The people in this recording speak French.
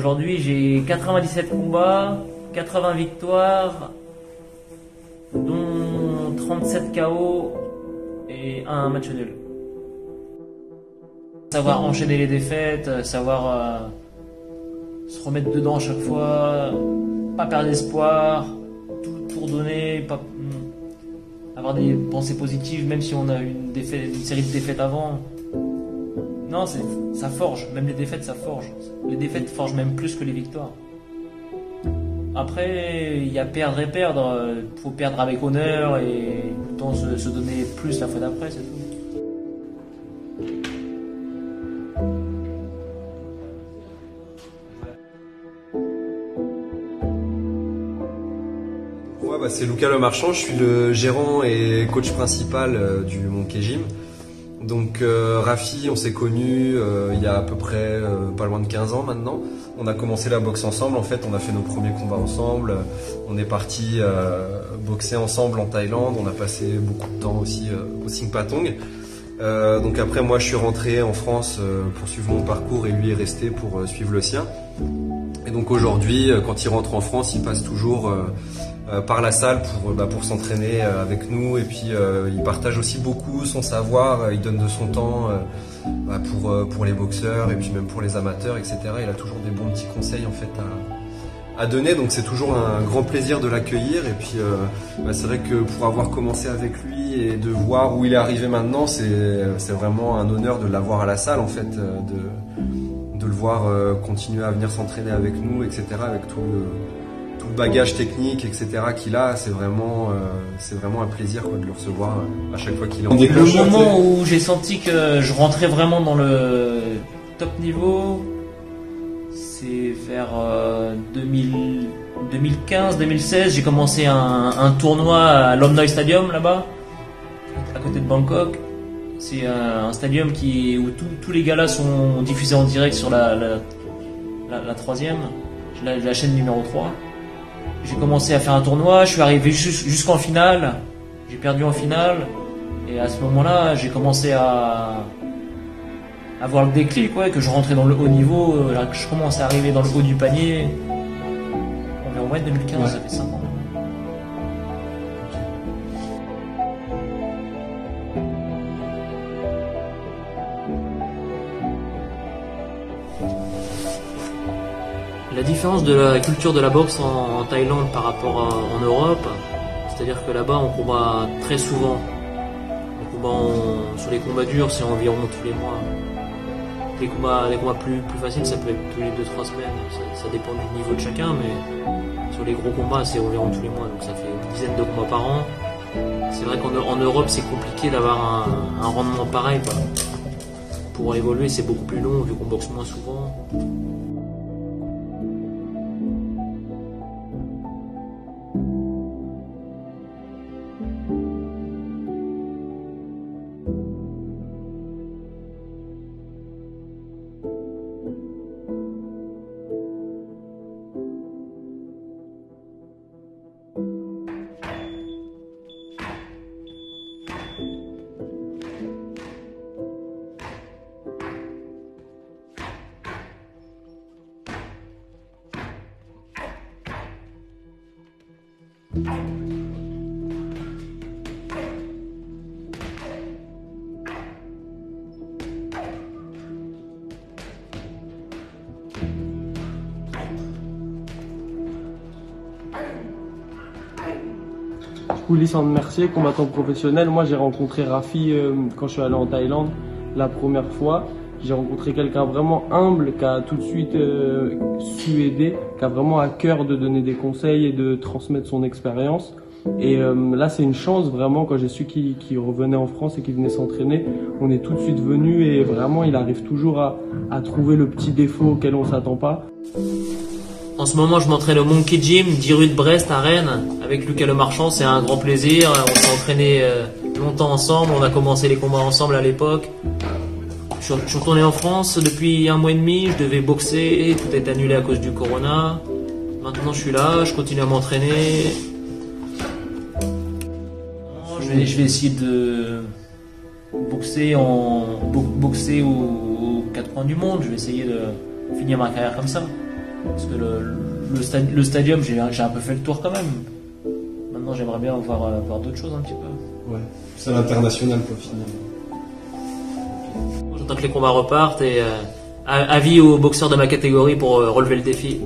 Aujourd'hui, j'ai 97 combats, 80 victoires, dont 37 KO et un match nul. Savoir enchaîner les défaites, savoir se remettre dedans à chaque fois, pas perdre espoir, tout redonner, avoir des pensées positives même si on a une série de défaites avant. Non, ça forge, même les défaites ça forge. Les défaites forgent même plus que les victoires. Après, il y a perdre et perdre, faut perdre avec honneur et tout le temps se donner plus la fois d'après, c'est tout. Moi, c'est Lucas Lemarchand, je suis le gérant et coach principal du Monkey Gym. Donc Rafi, on s'est connus il y a à peu près pas loin de 15 ans maintenant. On a commencé la boxe ensemble, en fait on a fait nos premiers combats ensemble. On est parti boxer ensemble en Thaïlande, on a passé beaucoup de temps aussi au Singpatong. Donc après moi je suis rentré en France pour suivre mon parcours et lui est resté pour suivre le sien. Et donc aujourd'hui quand il rentre en France il passe toujours par la salle pour s'entraîner avec nous et puis il partage aussi beaucoup son savoir, il donne de son temps pour les boxeurs et puis même pour les amateurs, etc. Il a toujours des bons petits conseils en fait à donner, donc c'est toujours un grand plaisir de l'accueillir et puis c'est vrai que pour avoir commencé avec lui et de voir où il est arrivé maintenant, c'est vraiment un honneur de l'avoir à la salle en fait, de le voir continuer à venir s'entraîner avec nous, etc. avec tout le bagage technique, etc. qu'il a, c'est vraiment un plaisir de le recevoir à chaque fois qu'il est en Le moment où j'ai senti que je rentrais vraiment dans le top niveau, c'est vers 2015-2016. J'ai commencé un tournoi à Lom Noi Stadium là-bas, à côté de Bangkok. C'est un stadium où tous les galas sont diffusés en direct sur la troisième, la chaîne numéro 3. J'ai commencé à faire un tournoi, je suis arrivé jusqu'en finale, j'ai perdu en finale, et à ce moment-là, j'ai commencé à avoir le déclic, que je rentrais dans le haut niveau, que je commençais à arriver dans le haut du panier. On est en 2015, ça fait 5 ans. La différence de la culture de la boxe en Thaïlande par rapport en Europe, c'est-à-dire que là-bas on combat très souvent. Sur les combats durs, c'est environ tous les mois. Les combats plus faciles, ça peut être tous les 2-3 semaines. Ça dépend du niveau de chacun, mais sur les gros combats, c'est environ tous les mois. Donc ça fait une dizaine de combats par an. C'est vrai qu'en Europe, c'est compliqué d'avoir un rendement pareil. Pour évoluer, c'est beaucoup plus long vu qu'on boxe moins souvent. Lysandre Mercier, combattant professionnel. Moi j'ai rencontré Rafi quand je suis allé en Thaïlande la première fois. J'ai rencontré quelqu'un vraiment humble qui a tout de suite su aider, qui a vraiment à cœur de donner des conseils et de transmettre son expérience. Et là c'est une chance vraiment, quand j'ai su qu'il revenait en France et qu'il venait s'entraîner, on est tout de suite venu et vraiment il arrive toujours à trouver le petit défaut auquel on s'attend pas. En ce moment, je m'entraîne au Monkey Gym, 10 rue de Brest à Rennes, avec Lucas Lemarchand. C'est un grand plaisir. On s'est entraîné longtemps ensemble. On a commencé les combats ensemble à l'époque. Je suis retourné en France depuis 1 mois et demi. Je devais boxer. Tout est annulé à cause du corona. Maintenant, je suis là. Je continue à m'entraîner. Je vais essayer de boxer aux 4 coins du monde. Je vais essayer de finir ma carrière comme ça. Parce que le stadium, j'ai un peu fait le tour quand même. Maintenant, j'aimerais bien voir d'autres choses un petit peu. Ouais, c'est l'international quoi finalement. J'attends que les combats repartent et avis aux boxeurs de ma catégorie pour relever le défi.